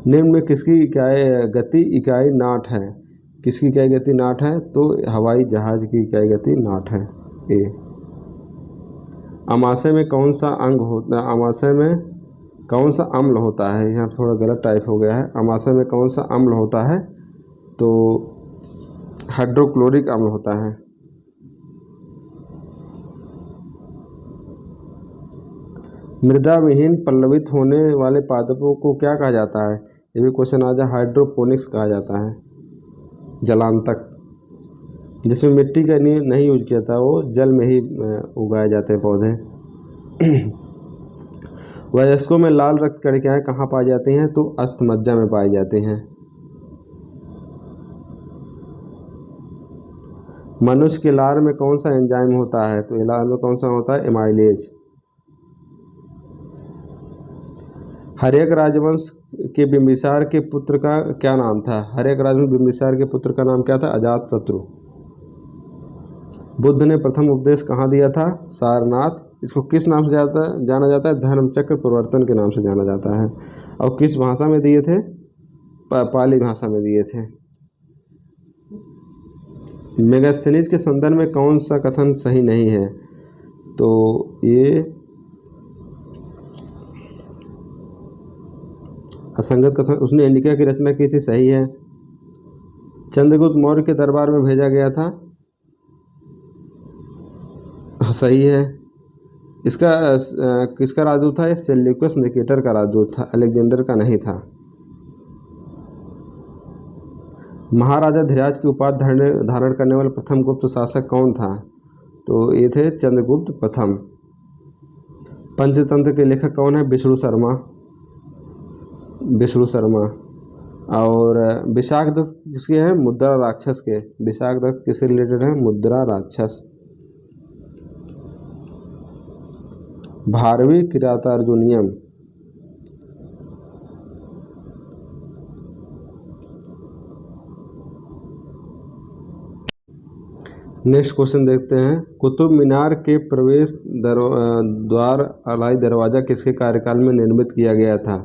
निम्न में किसकी इकाई गति इकाई नाट है? किसकी इकाई गति नाट है? तो हवाई जहाज की इकाई गति नाट है, ए। अमाशय में कौन सा अंग होता है? अमाशय में कौन सा अम्ल होता है? यहाँ थोड़ा गलत टाइप हो गया है। अमाशय में कौन सा अम्ल होता है? तो हाइड्रोक्लोरिक अम्ल होता है। मृदा विहीन पल्लवित होने वाले पादपों को क्या कहा जाता है? ये भी क्वेश्चन आ जाए। हाइड्रोपोनिक्स कहा जाता है। जलांतक, जिसमें मिट्टी का नहीं यूज किया था, वो जल में ही उगाए जाते हैं पौधे। वयस्कों में लाल रक्त कणिकाएं कहाँ पाई जाती हैं? तो अस्थमज्जा में पाई जाती हैं। मनुष्य के लार में कौन सा एंजाइम होता है? तो लार में कौन सा होता है? एमाइलेज। हर्यक राजवंश के बिंबिसार के पुत्र का क्या नाम था? हर्यक राजवंश बिंबिसार के पुत्र का नाम क्या था? अजातशत्रु। बुद्ध ने प्रथम उपदेश कहाँ दिया था? सारनाथ। इसको किस नाम से जाना जाता है? धर्मचक्र प्रवर्तन के नाम से जाना जाता है। और किस भाषा में दिए थे? पाली भाषा में दिए थे। मेगास्थनीज के संदर्भ में कौन सा कथन सही नहीं है? तो ये असंगत कथन। उसने इंडिका की रचना की थी, सही है। चंद्रगुप्त मौर्य के दरबार में भेजा गया था, सही है। इसका किसका राजदूत था? ये सेल्यूकस निकेटर का राजदूत था, अलेक्जेंडर का नहीं था। महाराजा धीराज की उपाधि धारण करने वाले प्रथम गुप्त शासक कौन था? तो ये थे चंद्रगुप्त प्रथम। पंचतंत्र के लेखक कौन है? विष्णु शर्मा। विष्णु शर्मा। और विशाखदत्त किसके हैं? मुद्रा राक्षस के। विशाखदत्त किससे रिलेटेड है? मुद्रा राक्षस। भारवी किरातार्जुनीयम। नेक्स्ट क्वेश्चन देखते हैं। कुतुब मीनार के प्रवेश द्वार अलाई दरवाज़ा किसके कार्यकाल में निर्मित किया गया था?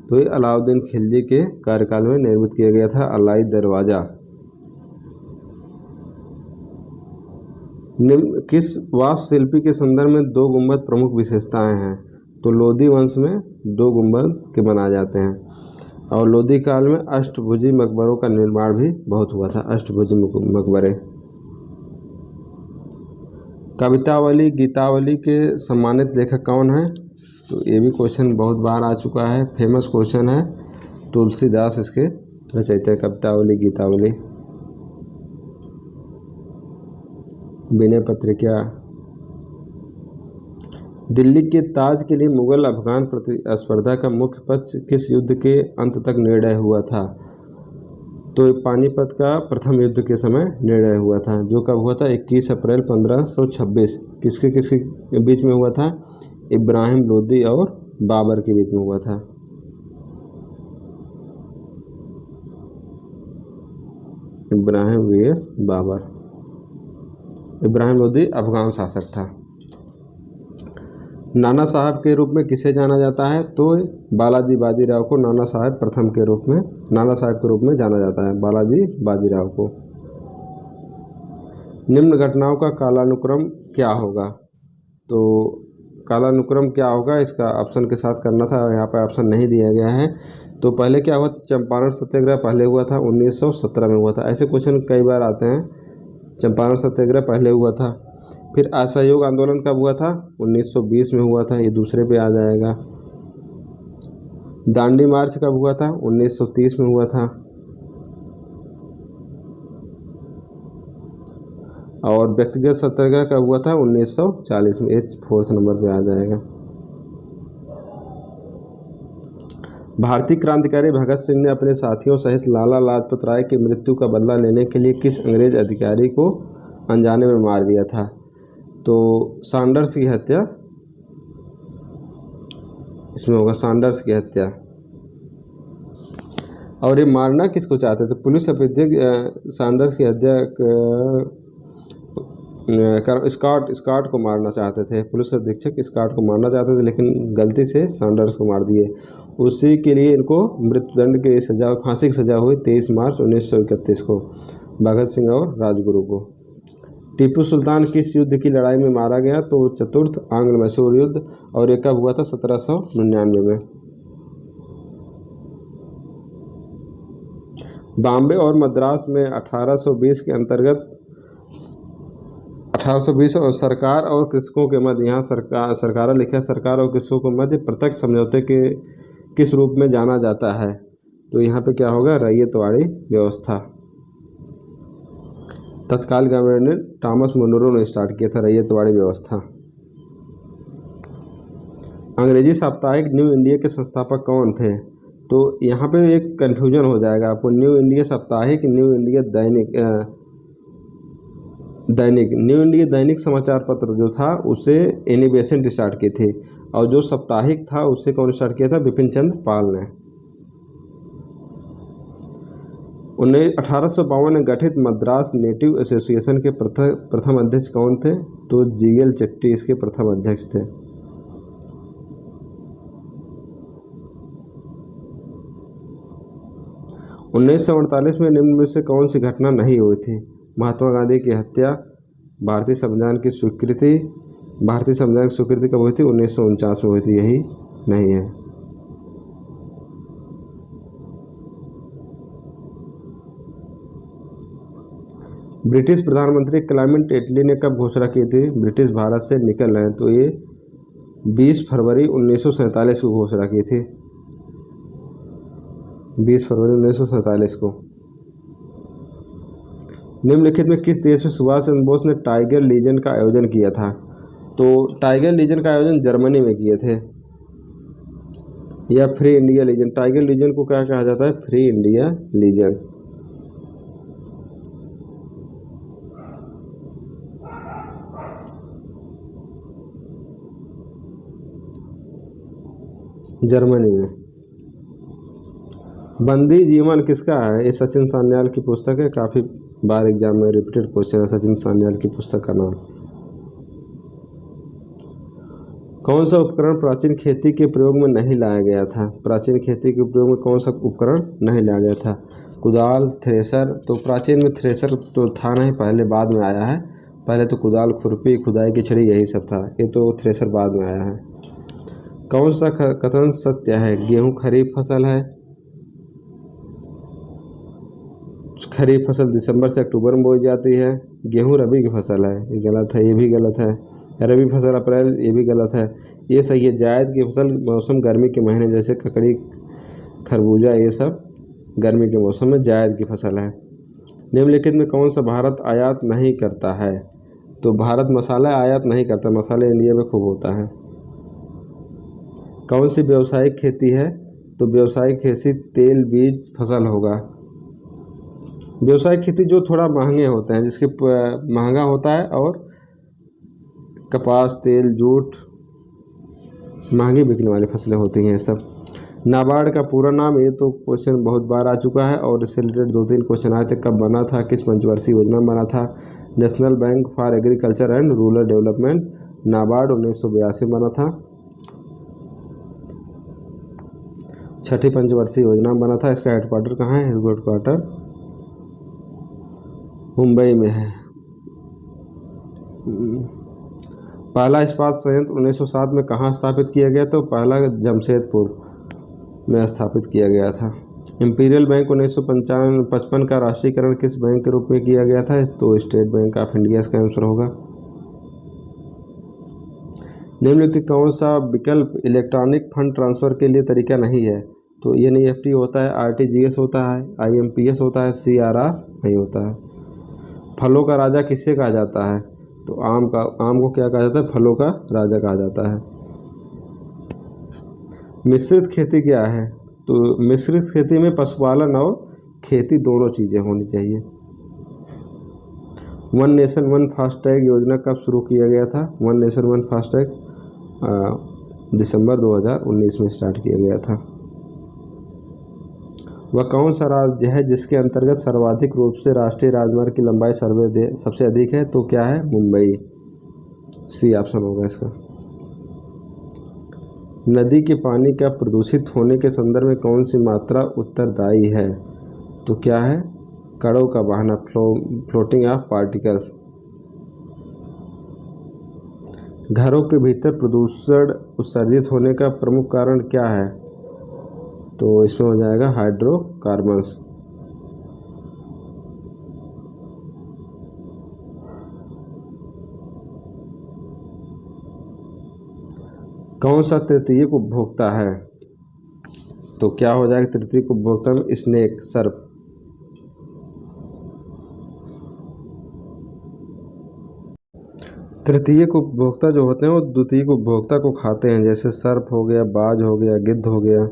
तो ये अलाउद्दीन खिलजी के कार्यकाल में निर्मित किया गया था अलाई दरवाज़ा। किस वास्तुशिल्पी के संदर्भ में दो गुंबद प्रमुख विशेषताएं हैं? तो लोधी वंश में दो गुंबद के बनाए जाते हैं। और लोधी काल में अष्टभुजी मकबरों का निर्माण भी बहुत हुआ था, अष्टभुजी मकबरे। कवितावली गीतावली के सम्मानित लेखक कौन है? तो ये भी क्वेश्चन बहुत बार आ चुका है, फेमस क्वेश्चन है। तुलसीदास इसके रचयिता है, कवितावली गीतावली। विनय पत्रिका। दिल्ली के ताज के लिए मुगल अफगान प्रतिस्पर्धा का मुख्य पक्ष किस युद्ध के अंत तक निर्णय हुआ था? तो ये पानीपत का प्रथम युद्ध के समय निर्णय हुआ था, जो कब हुआ था? 21 अप्रैल 1526। किसके किसके बीच में हुआ था? इब्राहिम लोदी और बाबर के बीच में हुआ था। इब्राहिम vs बाबर। इब्राहिम लोदी अफगान शासक था। नाना साहब के रूप में किसे जाना जाता है? तो बालाजी बाजीराव को नाना साहब के रूप में जाना जाता है, बालाजी बाजीराव को। निम्न घटनाओं का कालानुक्रम क्या होगा? तो कालानुक्रम क्या होगा, इसका ऑप्शन के साथ करना था, यहाँ पर ऑप्शन नहीं दिया गया है। तो पहले क्या हुआ था? चंपारण सत्याग्रह पहले हुआ था, 1917 में हुआ था। ऐसे क्वेश्चन कई बार आते हैं। चंपारण सत्याग्रह पहले हुआ था। फिर असहयोग आंदोलन कब हुआ था? 1920 में हुआ था, ये दूसरे पे आ जाएगा। दांडी मार्च कब हुआ था? 1930 में हुआ था। और व्यक्तिगत सत्याग्रह कब हुआ था? 1940 में, ये 4th नंबर पे आ जाएगा। भारतीय क्रांतिकारी भगत सिंह ने अपने साथियों सहित लाला लाजपत राय की मृत्यु का बदला लेने के लिए किस अंग्रेज अधिकारी को अनजाने में मार दिया था? तो सैंडर्स की हत्या इसमें होगा, सैंडर्स की हत्या। और ये मारना किसको चाहते थे? पुलिस अधीक्षक सैंडर्स की हत्या स्कॉट को मारना चाहते थे। पुलिस अधीक्षक स्कॉट को मारना चाहते थे, लेकिन गलती से सैंडर्स को मार दिए। उसी के लिए इनको मृत्युदंड की सजा, फांसी की सजा हुई 23 मार्च 1931 को भगत सिंह और राजगुरु को। टीपू सुल्तान किस युद्ध की लड़ाई में मारा गया? तो चतुर्थ आंग्ल मैसूर युद्ध। और ये कब हुआ था? 1799 में। बॉम्बे और मद्रास में 1820 के अंतर्गत 1820 और सरकार और कृषकों के मध्य, यहाँ सरकार लिखा, सरकार और कृषकों के मध्य प्रत्यक्ष समझौते के किस रूप में जाना जाता है? तो यहाँ पे क्या होगा? रैयतवाड़ी व्यवस्था। तत्काल गवर्नर थॉमस मुनरो ने स्टार्ट किया था रैयतवाड़ी व्यवस्था। अंग्रेजी साप्ताहिक न्यू इंडिया के संस्थापक कौन थे? तो यहाँ पे एक कन्फ्यूजन हो जाएगा आपको। न्यू इंडिया साप्ताहिक, न्यू इंडिया न्यू इंडिया दैनिक समाचार पत्र जो था उसे एनी बेसेंट स्टार्ट की थी, और जो साप्ताहिक था उसे कौन स्टार्ट किया था? बिपिन चंद्र पाल ने। 1852 में गठित मद्रास नेटिव एसोसिएशन के प्रथम अध्यक्ष कौन थे? तो जीएल चट्टी इसके प्रथम अध्यक्ष थे। उन्नीस में निम्न में से कौन सी घटना नहीं हुई थी? महात्मा गांधी की हत्या, भारतीय संविधान की स्वीकृति कब हुई थी? 1949 में हुई थी, यही नहीं है। ब्रिटिश प्रधानमंत्री क्लेमेंट एटली ने कब घोषणा की थी ब्रिटिश भारत से निकल रहे हैं? तो ये 20 फरवरी 1947 को घोषणा की थी, 20 फरवरी 1947 को। निम्नलिखित में किस देश में सुभाष चंद्र बोस ने टाइगर लीजन का आयोजन किया था? तो टाइगर लीजन का आयोजन जर्मनी में किए थे, या Free India Legion. Tiger Legion को क्या कहा जाता है? Free India legion. जर्मनी में। बंदी जीवन किसका है? ये सचिन सान्याल की पुस्तक है, काफ़ी बार एग्जाम में रिपीटेड क्वेश्चन है सचिन सान्याल की पुस्तक का नाम। कौन सा उपकरण प्राचीन खेती के प्रयोग में नहीं लाया गया था? प्राचीन खेती के प्रयोग में कौन सा उपकरण नहीं लाया गया था? कुदाल, थ्रेसर। तो प्राचीन में थ्रेसर तो था नहीं, पहले बाद में आया है। पहले तो कुदाल, खुरपी, खुदाई की छड़ी, यही सब था। ये तो थ्रेसर बाद में आया है। कौन सा कथन सत्य है? गेहूँ खरीफ फसल है। खरीफ फसल दिसंबर से अक्टूबर में बोई जाती है। गेहूँ रबी की फसल है, ये गलत है, ये भी गलत है। रबी फसल अप्रैल, ये भी गलत है। ये सही है, जायद की फसल मौसम गर्मी के महीने, जैसे ककड़ी, खरबूजा, ये सब गर्मी के मौसम में जायद की फसल है। निम्नलिखित में कौन सा भारत आयात नहीं करता है? तो भारत मसाला आयात नहीं करता, मसाले इंडिया में खूब होता है। कौन सी व्यावसायिक खेती है? तो व्यावसायिक खेती तेल बीज फसल होगा। व्यवसायिक खेती जो थोड़ा महंगे होते हैं, जिसके महंगा होता है, और कपास, तेल, जूट, महंगी बिकने वाली फसलें होती हैं ये सब। नाबार्ड का पूरा नाम, ये तो क्वेश्चन बहुत बार आ चुका है और इससे रिलेटेड 2-3 क्वेश्चन आए थे। कब बना था, किस पंचवर्षीय योजना में बना था? National bank for agriculture and rural development, NABARD 1982 में बना था। छठी पंचवर्षीय योजना में बना था। इसका हेडक्वार्टर कहाँ है? इसका हेडक्वार्टर मुंबई में है। पहला इस्पात संयंत्र 1907 में कहाँ स्थापित किया गया? तो पहला जमशेदपुर में स्थापित किया गया था। इंपीरियल बैंक 1955 का राष्ट्रीयकरण किस बैंक के रूप में किया गया था? तो स्टेट बैंक ऑफ इंडिया इसका आंसर होगा। निम्नलिखित कौन सा विकल्प इलेक्ट्रॉनिक फंड ट्रांसफर के लिए तरीका नहीं है? तो एनईएफटी होता है, आरटीजीएस होता है, आईएमपीएस होता है, सीआरआर नहीं होता है। फलों का राजा किसे कहा जाता है? तो आम को क्या कहा जाता है? फलों का राजा कहा जाता है। मिश्रित खेती क्या है? तो मिश्रित खेती में पशुपालन और खेती दोनों चीज़ें होनी चाहिए। वन नेशन वन फास्टैग योजना कब शुरू किया गया था? वन नेशन वन फास्टैग दिसंबर 2019 में स्टार्ट किया गया था। वह कौन सा राज्य है जिसके अंतर्गत सर्वाधिक रूप से राष्ट्रीय राजमार्ग की लंबाई सबसे अधिक है? तो क्या है? मुंबई। सी ऑप्शन होगा इसका। नदी के पानी का प्रदूषित होने के संदर्भ में कौन सी मात्रा उत्तरदायी है? तो क्या है? कणों का बहाना, फ्लोटिंग ऑफ पार्टिकल्स। घरों के भीतर प्रदूषण उत्सर्जित होने का प्रमुख कारण क्या है? तो इसमें हो जाएगा हाइड्रोकार्बन्स। कौन सा तृतीयक उपभोक्ता है? तो क्या हो जाएगा तृतीयक उपभोक्ता में? स्नेक, सर्प। तृतीयक उपभोक्ता जो होते हैं वो द्वितीयक उपभोक्ता को खाते हैं, जैसे सर्प हो गया, बाज हो गया, गिद्ध हो गया।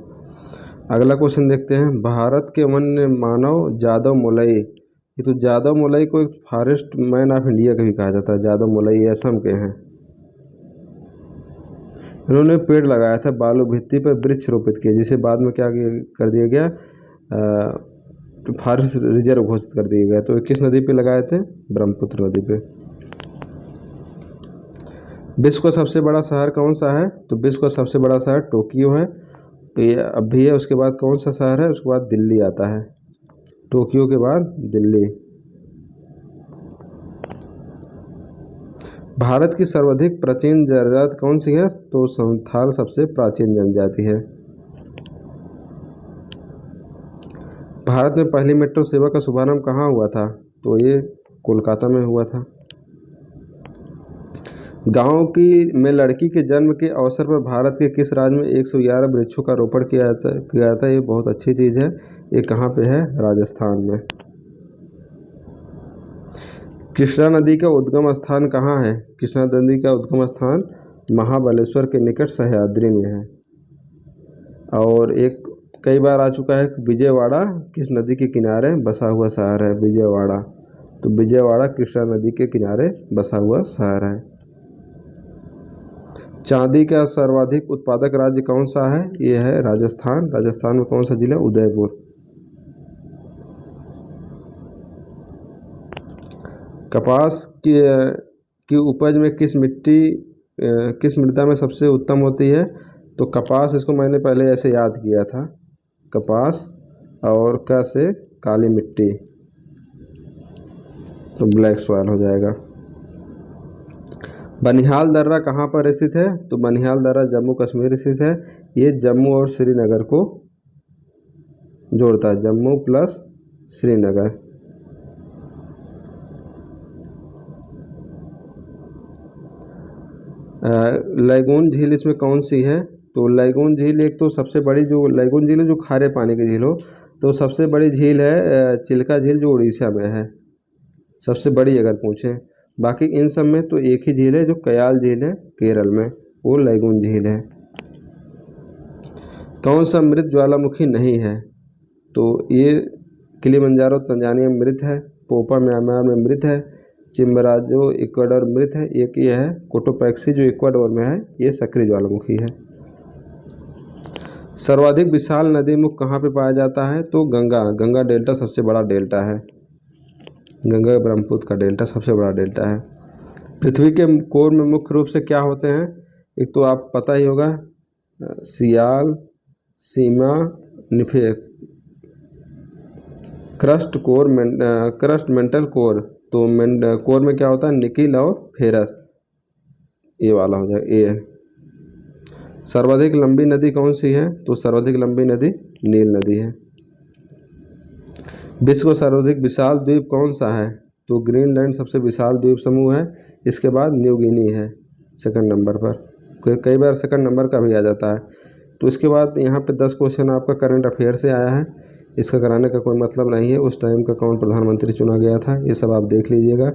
अगला क्वेश्चन देखते हैं। भारत के वन्य मानव जादव मोलई, ये तो जादव मोलई को एक फॉरेस्ट मैन ऑफ इंडिया का भी कहा जाता है। जादव मोलई असम के हैं। इन्होंने पेड़ लगाया था, बालू भित्ति पर वृक्ष रोपित किए, जिसे बाद में क्या कर दिया गया? फॉरेस्ट रिजर्व घोषित कर दिया गया। तो किस नदी पे लगाए थे? ब्रह्मपुत्र नदी पे। विश्व का सबसे बड़ा शहर कौन सा है? तो विश्व का सबसे बड़ा शहर टोक्यो है। ये अब भी है। उसके बाद कौन सा शहर है? उसके बाद दिल्ली आता है। टोक्यो के बाद दिल्ली। भारत की सर्वाधिक प्राचीन जनजाति कौन सी है? तो संथाल सबसे प्राचीन जनजाति है। भारत में पहली मेट्रो सेवा का शुभारंभ कहाँ हुआ था? तो ये कोलकाता में हुआ था। गांव की में लड़की के जन्म के अवसर पर भारत के किस राज्य में 111 वृक्षों का रोपण किया था? ये बहुत अच्छी चीज़ है। ये कहाँ पे है? राजस्थान में। कृष्णा नदी का उद्गम स्थान कहाँ है? कृष्णा नदी का उद्गम स्थान महाबलेश्वर के निकट सह्याद्री में है। और एक कई बार आ चुका है, विजयवाड़ा किस नदी के किनारे बसा हुआ शहर है? विजयवाड़ा। तो विजयवाड़ा कृष्णा नदी के किनारे बसा हुआ शहर है। चांदी का सर्वाधिक उत्पादक राज्य कौन सा है? ये है राजस्थान। राजस्थान में कौन सा जिला? उदयपुर। कपास की उपज में किस मृदा में सबसे उत्तम होती है? तो कपास, इसको मैंने पहले ऐसे याद किया था, कपास और कैसे? काली मिट्टी, तो ब्लैक सॉइल हो जाएगा। बनिहाल दर्रा कहाँ पर स्थित है? तो बनिहाल दर्रा जम्मू कश्मीर स्थित है। ये जम्मू और श्रीनगर को जोड़ता है, जम्मू प्लस श्रीनगर। लैगून झील इसमें कौन सी है? तो लैगून झील, एक तो सबसे बड़ी जो लैगून झील है जो खारे पानी की झील हो, तो सबसे बड़ी झील है चिल्का झील जो उड़ीसा में है, सबसे बड़ी अगर पूछें। बाकी इन सब में तो एक ही झील है जो कयाल झील है केरल में, वो लैगून झील है। कौन सा मृत ज्वालामुखी नहीं है? तो ये किलिमंजारो तंजानिया में मृत है, पोपा म्यांमार में मृत है, चिम्बराजो इक्वाडोर में मृत है। एक ये है कोटोपैक्सी जो इक्वाडोर में है, ये सक्रिय ज्वालामुखी है। सर्वाधिक विशाल नदी मुख कहाँ पे पाया जाता है? तो गंगा डेल्टा सबसे बड़ा डेल्टा है। गंगा ब्रह्मपुत्र का डेल्टा सबसे बड़ा डेल्टा है। पृथ्वी के कोर में मुख्य रूप से क्या होते हैं? एक तो आप पता ही होगा, sial, sima, nife, crust core, crust mantle core. तो कोर में क्या होता है? निकिल और फेरस, ये वाला हो जाएगा, ये है। सर्वाधिक लंबी नदी कौन सी है? तो सर्वाधिक लंबी नदी नील नदी है। विश्व का सर्वाधिक विशाल द्वीप कौन सा है? तो ग्रीनलैंड सबसे विशाल द्वीप समूह है। इसके बाद न्यू गिनी है सेकंड नंबर पर, कई बार सेकंड नंबर का भी आ जाता है। तो इसके बाद यहाँ पे 10 क्वेश्चन आपका करंट अफेयर से आया है, इसका कराने का कोई मतलब नहीं है। उस टाइम का कौन प्रधानमंत्री चुना गया था, ये सब आप देख लीजिएगा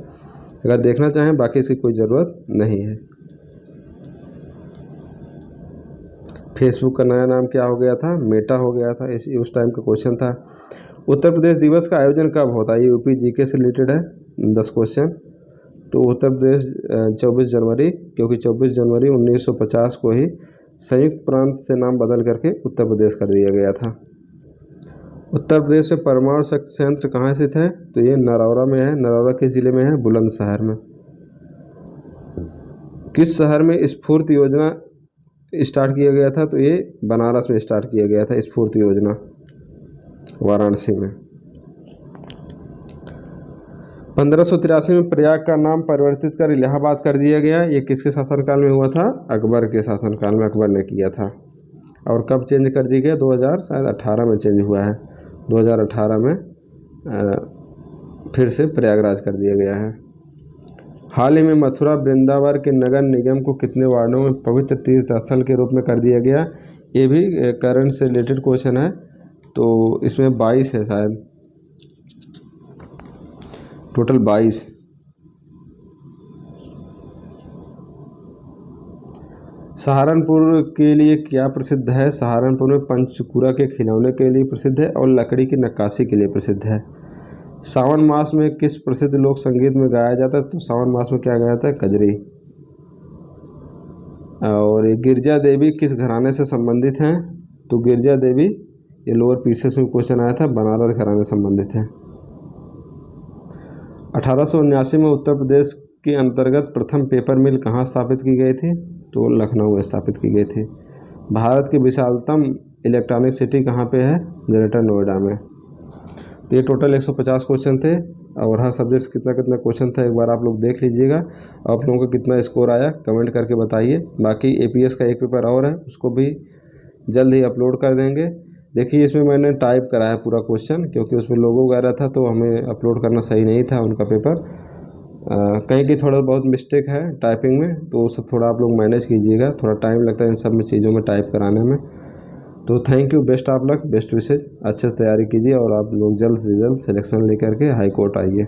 अगर देखना चाहें, बाकी इसकी कोई ज़रूरत नहीं है। फेसबुक का नया नाम क्या हो गया था? मेटा हो गया था, इस उस टाइम का क्वेश्चन था। उत्तर प्रदेश दिवस का आयोजन कब होता है? ये यूपी जीके से रिलेटेड है, 10 क्वेश्चन। तो उत्तर प्रदेश 24 जनवरी, क्योंकि 24 जनवरी 1950 को ही संयुक्त प्रांत से नाम बदल करके उत्तर प्रदेश कर दिया गया था। उत्तर प्रदेश में परमाणु शक्ति संयंत्र कहाँ स्थित है? तो ये नरौरा में है। नरौरा किस जिले में है? बुलंदशहर में। किस शहर में स्फूर्ति योजना स्टार्ट किया गया था? तो ये बनारस में स्टार्ट किया गया था स्फूर्ति योजना, वाराणसी में। 1583 में प्रयाग का नाम परिवर्तित कर इलाहाबाद कर दिया गया। ये किसके शासनकाल में हुआ था? अकबर के शासनकाल में अकबर ने किया था। और कब चेंज कर दिया गया? 2018 में चेंज हुआ है। 2018 में फिर से प्रयागराज कर दिया गया है। हाल ही में मथुरा वृंदावन के नगर निगम को कितने वार्डों में पवित्र तीर्थ स्थल के रूप में कर दिया गया? ये भी करंट से रिलेटेड क्वेश्चन है। तो इसमें 22 है शायद, टोटल 22। सहारनपुर के लिए क्या प्रसिद्ध है? सहारनपुर में पंचकुरा के खिलौने के लिए प्रसिद्ध है और लकड़ी की नक्काशी के लिए प्रसिद्ध है। सावन मास में किस प्रसिद्ध लोक संगीत में गाया जाता है? तो सावन मास में क्या गाया जाता है? कजरी। और ये गिरजा देवी किस घराने से संबंधित हैं? तो गिरजा देवी, ये लोअर पीसेस में क्वेश्चन आया था, बनारस घराने से संबंधित है। 1879 में उत्तर प्रदेश के अंतर्गत प्रथम पेपर मिल कहाँ स्थापित की गई थी? तो लखनऊ में स्थापित की गई थी। भारत की विशालतम इलेक्ट्रॉनिक सिटी कहाँ पे है? ग्रेटर नोएडा में। तो ये टोटल 150 क्वेश्चन थे और हर सब्जेक्ट कितना कितना क्वेश्चन था एक बार आप लोग देख लीजिएगा। आप लोगों का कितना स्कोर आया कमेंट करके बताइए। बाकी एपीएस का एक पेपर और है, उसको भी जल्द ही अपलोड कर देंगे। देखिए इसमें मैंने टाइप कराया पूरा क्वेश्चन, क्योंकि उसमें लोगो वगैरह था तो हमें अपलोड करना सही नहीं था उनका पेपर। कहीं की थोड़ा बहुत मिस्टेक है टाइपिंग में, तो सब थोड़ा आप लोग मैनेज कीजिएगा। थोड़ा टाइम लगता है इन सब में चीज़ों में टाइप कराने में। तो thank you, best of luck, best wishes. अच्छे से तैयारी कीजिए और आप लोग जल्द से जल्द सिलेक्शन लेकर के हाई कोर्ट आइए।